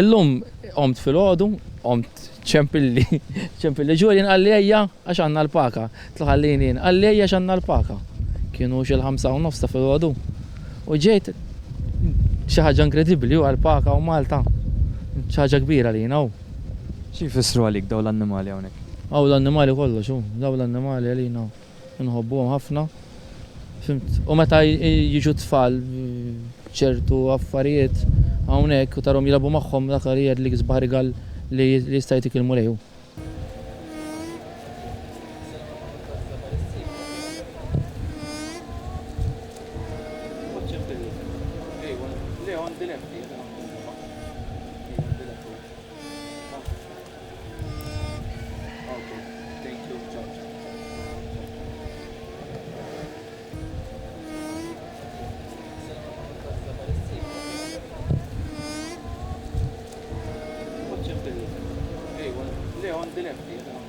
Illum qomt fil-ħodu, qomt ċempilli, ċempilli ġurien għalli ejja għax għandna l-paka. Tlaħallini għalli ejja għax għandna l-paka. Kienu xil-5:30 ta' fil-ħodu. U ġejt xi ħaġa inkredibbli u għal-paka u Malta. Xi ħaġa kbira lina hu. Xi jfissru għalik dawn l-annimali hawnhekk? Għaw l-annimali kollox hu, dawn l-annimali għalina nħobbuhom ħafna. Fimt, u meta jiġu tfal ċertu affarijiet hawnhekk u tarhom jilagħbu magħhom dak li jgħid sbaħ rigal li jista' jtikilmu lejhu. Leon, the left.